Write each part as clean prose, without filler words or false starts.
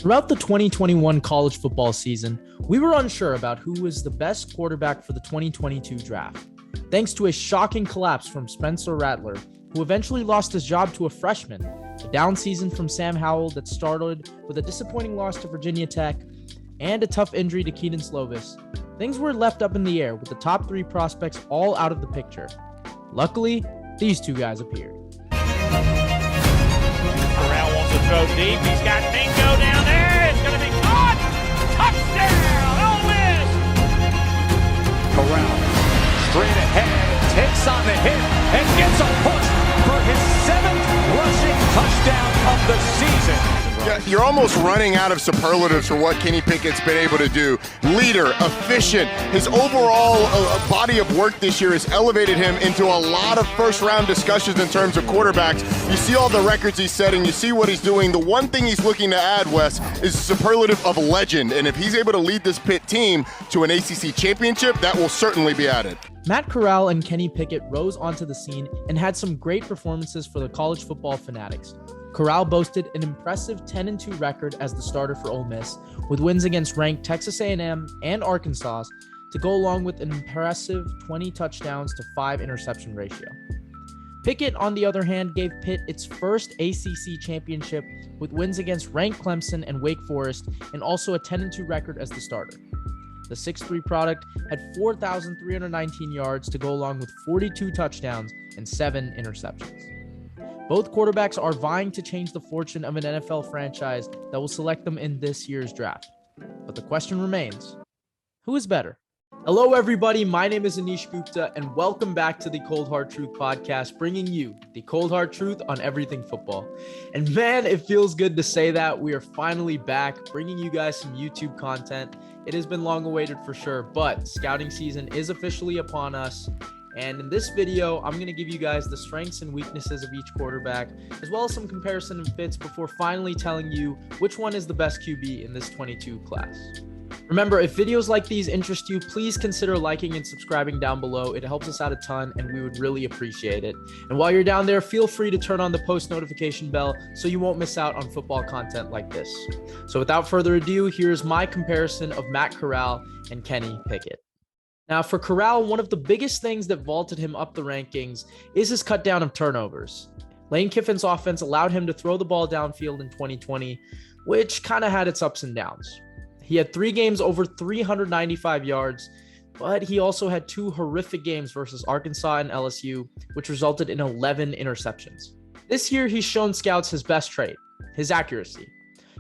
Throughout the 2021 college football season, we were unsure about who was the best quarterback for the 2022 draft. Thanks to a shocking collapse from Spencer Rattler, who eventually lost his job to a freshman, a down season from Sam Howell that started with a disappointing loss to Virginia Tech, and a tough injury to Keaton Slovis, things were left up in the air with the top three prospects all out of the picture. Luckily, these two guys appeared. Corral wants to throw deep. He's got Mingo down there. It's going to be caught. Touchdown, Ole Miss. Corral straight ahead, takes on the hit, and gets a push for his 7th rushing touchdown of the season. Yeah, you're almost running out of superlatives for what Kenny Pickett's been able to do. Leader, efficient. His overall body of work this year has elevated him into a lot of first-round discussions in terms of quarterbacks. You see all the records he's setting. You see what he's doing. The one thing he's looking to add, Wes, is a superlative of legend. And if he's able to lead this Pitt team to an ACC championship, that will certainly be added. Matt Corral and Kenny Pickett rose onto the scene and had some great performances for the college football fanatics. Corral boasted an impressive 10-2 record as the starter for Ole Miss, with wins against ranked Texas A&M and Arkansas to go along with an impressive 20 touchdowns to 5 interception ratio. Pickett, on the other hand, gave Pitt its first ACC championship with wins against ranked Clemson and Wake Forest, and also a 10-2 record as the starter. The 6'3 product had 4,319 yards to go along with 42 touchdowns and 7 interceptions. Both quarterbacks are vying to change the fortune of an NFL franchise that will select them in this year's draft. But the question remains, who is better? Hello, everybody. My name is Anish Gupta, and welcome back to the Cold Hard Truth podcast, bringing you the cold hard truth on everything football. And man, it feels good to say that. We are finally back, bringing you guys some YouTube content. It has been long awaited for sure, but scouting season is officially upon us. And in this video, I'm going to give you guys the strengths and weaknesses of each quarterback, as well as some comparison and fits before finally telling you which one is the best QB in this 22 class. Remember, if videos like these interest you, please consider liking and subscribing down below. It helps us out a ton, and we would really appreciate it. And while you're down there, feel free to turn on the post notification bell so you won't miss out on football content like this. So without further ado, here's my comparison of Matt Corral and Kenny Pickett. Now, for Corral, one of the biggest things that vaulted him up the rankings is his cut down of turnovers. Lane Kiffin's offense allowed him to throw the ball downfield in 2020, which kind of had its ups and downs. He had 3 games over 395 yards, but he also had 2 horrific games versus Arkansas and LSU, which resulted in 11 interceptions. This year, he's shown scouts his best trait, his accuracy.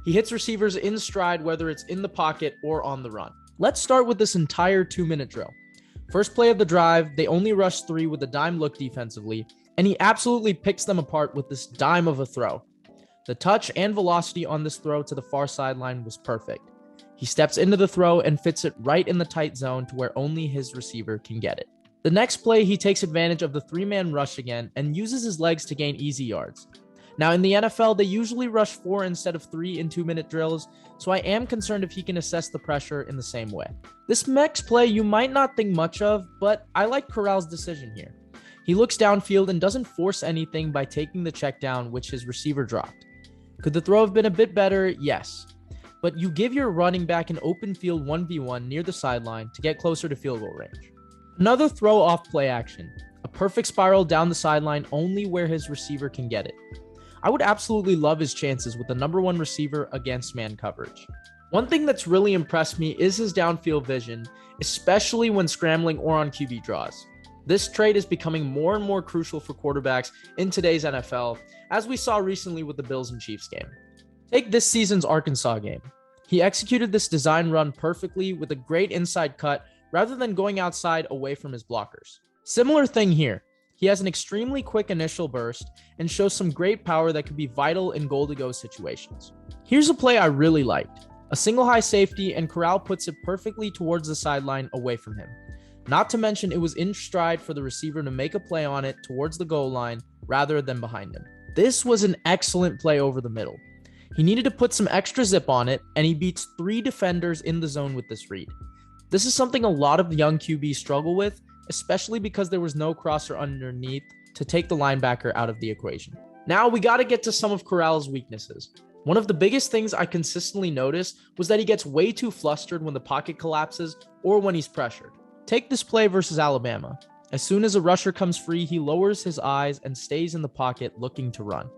He hits receivers in stride, whether it's in the pocket or on the run. Let's start with this entire 2-minute drill. First play of the drive, they only rush 3 with a dime look defensively, and he absolutely picks them apart with this dime of a throw. The touch and velocity on this throw to the far sideline was perfect. He steps into the throw and fits it right in the tight zone to where only his receiver can get it. The next play, he takes advantage of the 3-man rush again and uses his legs to gain easy yards. Now, in the NFL, they usually rush 4 instead of 3 in 2-minute drills, so I am concerned if he can assess the pressure in the same way. This next play you might not think much of, but I like Corral's decision here. He looks downfield and doesn't force anything by taking the check down, which his receiver dropped. Could the throw have been a bit better? Yes. But you give your running back an open field 1v1 near the sideline to get closer to field goal range. Another throw off play action, a perfect spiral down the sideline only where his receiver can get it. I would absolutely love his chances with the number 1 receiver against man coverage. One thing that's really impressed me is his downfield vision, especially when scrambling or on QB draws. This trait is becoming more and more crucial for quarterbacks in today's NFL, as we saw recently with the Bills and Chiefs game. Take this season's Arkansas game. He executed this design run perfectly with a great inside cut rather than going outside away from his blockers. Similar thing here. He has an extremely quick initial burst and shows some great power that could be vital in goal-to-go situations. Here's a play I really liked. A single high safety, and Corral puts it perfectly towards the sideline away from him. Not to mention it was in stride for the receiver to make a play on it towards the goal line rather than behind him. This was an excellent play over the middle. He needed to put some extra zip on it, and he beats 3 defenders in the zone with this read. This is something a lot of young QBs struggle with, especially because there was no crosser underneath to take the linebacker out of the equation. Now we got to get to some of Corral's weaknesses. One of the biggest things I consistently notice was that he gets way too flustered when the pocket collapses or when he's pressured. Take this play versus Alabama. As soon as a rusher comes free, he lowers his eyes and stays in the pocket looking to run.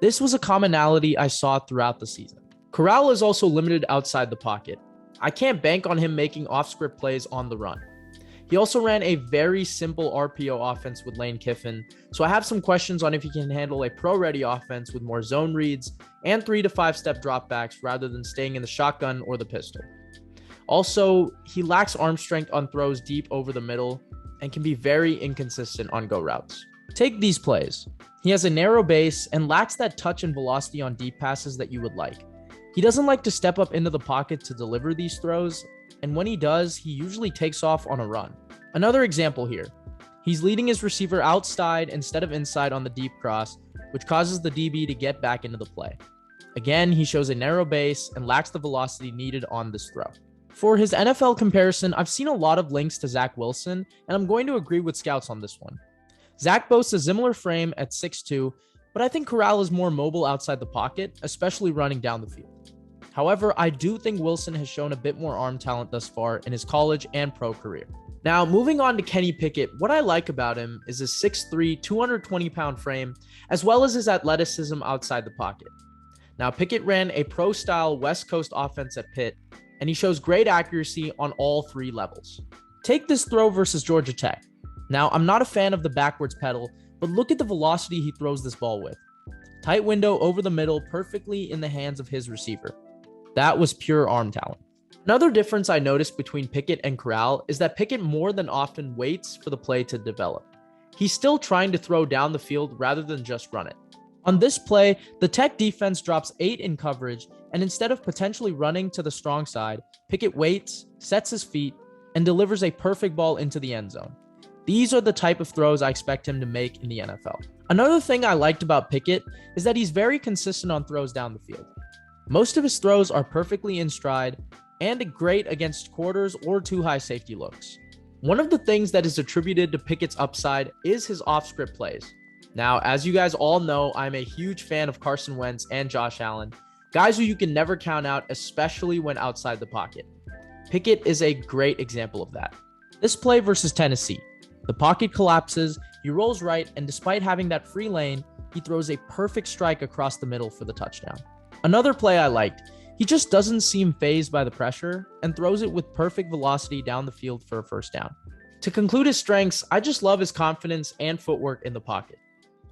This was a commonality I saw throughout the season. Corral is also limited outside the pocket. I can't bank on him making off-script plays on the run. He also ran a very simple RPO offense with Lane Kiffin, so I have some questions on if he can handle a pro-ready offense with more zone reads and 3 to 5 step dropbacks rather than staying in the shotgun or the pistol. Also, he lacks arm strength on throws deep over the middle and can be very inconsistent on go routes. Take these plays. He has a narrow base and lacks that touch and velocity on deep passes that you would like. He doesn't like to step up into the pocket to deliver these throws, and when he does, he usually takes off on a run. Another example here. He's leading his receiver outside instead of inside on the deep cross, which causes the DB to get back into the play. Again, he shows a narrow base and lacks the velocity needed on this throw. For his NFL comparison, I've seen a lot of links to Zach Wilson, and I'm going to agree with scouts on this one. Zach boasts a similar frame at 6'2", but I think Corral is more mobile outside the pocket, especially running down the field. However, I do think Wilson has shown a bit more arm talent thus far in his college and pro career. Now, moving on to Kenny Pickett, what I like about him is his 6'3", 220-pound frame, as well as his athleticism outside the pocket. Now, Pickett ran a pro-style West Coast offense at Pitt, and he shows great accuracy on all 3 levels. Take this throw versus Georgia Tech. Now, I'm not a fan of the backwards pedal, but look at the velocity he throws this ball with. Tight window over the middle, perfectly in the hands of his receiver. That was pure arm talent. Another difference I noticed between Pickett and Corral is that Pickett more than often waits for the play to develop. He's still trying to throw down the field rather than just run it. On this play, the Tech defense drops 8 in coverage, and instead of potentially running to the strong side, Pickett waits, sets his feet, and delivers a perfect ball into the end zone. These are the type of throws I expect him to make in the NFL. Another thing I liked about Pickett is that he's very consistent on throws down the field. Most of his throws are perfectly in stride and great against quarters or too high safety looks. One of the things that is attributed to Pickett's upside is his off-script plays. Now, as you guys all know, I'm a huge fan of Carson Wentz and Josh Allen, guys who you can never count out, especially when outside the pocket. Pickett is a great example of that. This play versus Tennessee, the pocket collapses, he rolls right, and despite having that free lane, he throws a perfect strike across the middle for the touchdown. Another play I liked, he just doesn't seem fazed by the pressure and throws it with perfect velocity down the field for a first down. To conclude his strengths, I just love his confidence and footwork in the pocket.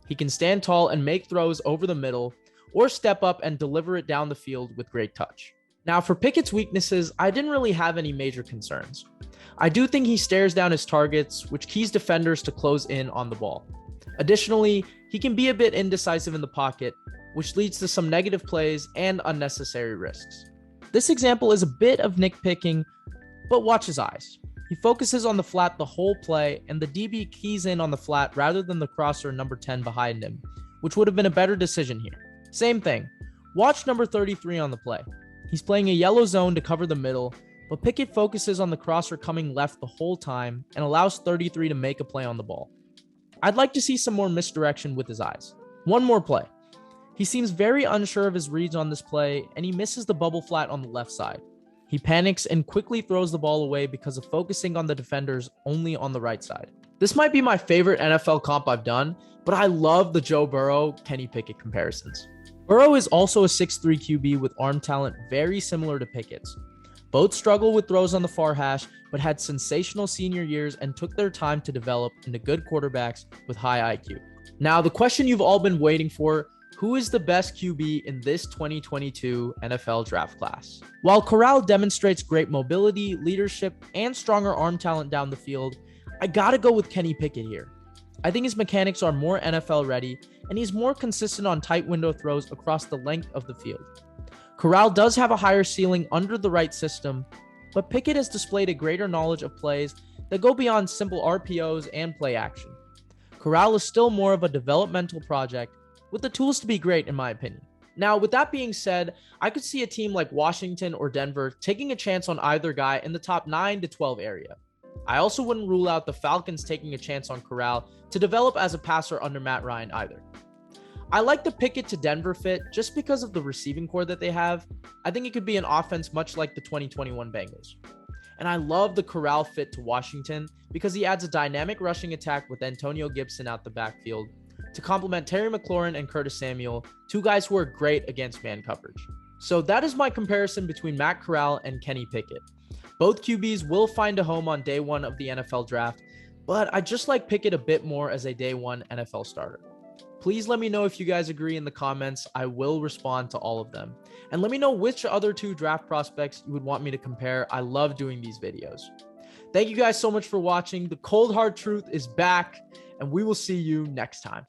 He can stand tall and make throws over the middle or step up and deliver it down the field with great touch. Now for Pickett's weaknesses, I didn't really have any major concerns. I do think he stares down his targets, which keys defenders to close in on the ball. Additionally, he can be a bit indecisive in the pocket, which leads to some negative plays and unnecessary risks. This example is a bit of nitpicking, but watch his eyes. He focuses on the flat the whole play, and the DB keys in on the flat rather than the crosser number 10 behind him, which would have been a better decision here. Same thing. Watch number 33 on the play. He's playing a yellow zone to cover the middle, but Pickett focuses on the crosser coming left the whole time and allows 33 to make a play on the ball. I'd like to see some more misdirection with his eyes. One more play. He seems very unsure of his reads on this play, and he misses the bubble flat on the left side. He panics and quickly throws the ball away because of focusing on the defenders only on the right side. This might be my favorite NFL comp I've done, but I love the Joe Burrow-Kenny Pickett comparisons. Burrow is also a 6'3 QB with arm talent very similar to Pickett's. Both struggle with throws on the far hash, but had sensational senior years and took their time to develop into good quarterbacks with high IQ. Now, the question you've all been waiting for: who is the best QB in this 2022 NFL draft class? While Corral demonstrates great mobility, leadership, and stronger arm talent down the field, I gotta go with Kenny Pickett here. I think his mechanics are more NFL ready, and he's more consistent on tight window throws across the length of the field. Corral does have a higher ceiling under the right system, but Pickett has displayed a greater knowledge of plays that go beyond simple RPOs and play action. Corral is still more of a developmental project with the tools to be great, in my opinion. Now, with that being said, I could see a team like Washington or Denver taking a chance on either guy in the top 9 to 12 area. I also wouldn't rule out the Falcons taking a chance on Corral to develop as a passer under Matt Ryan either. I like the Pickett to Denver fit just because of the receiving core that they have. I think it could be an offense much like the 2021 Bengals. And I love the Corral fit to Washington because he adds a dynamic rushing attack with Antonio Gibson out the backfield to complement Terry McLaurin and Curtis Samuel, two guys who are great against man coverage. So that is my comparison between Matt Corral and Kenny Pickett. Both QBs will find a home on day one of the NFL draft, but I just like Pickett a bit more as a day one NFL starter. Please let me know if you guys agree in the comments. I will respond to all of them. And let me know which other two draft prospects you would want me to compare. I love doing these videos. Thank you guys so much for watching. The Cold Hard Truth is back, and we will see you next time.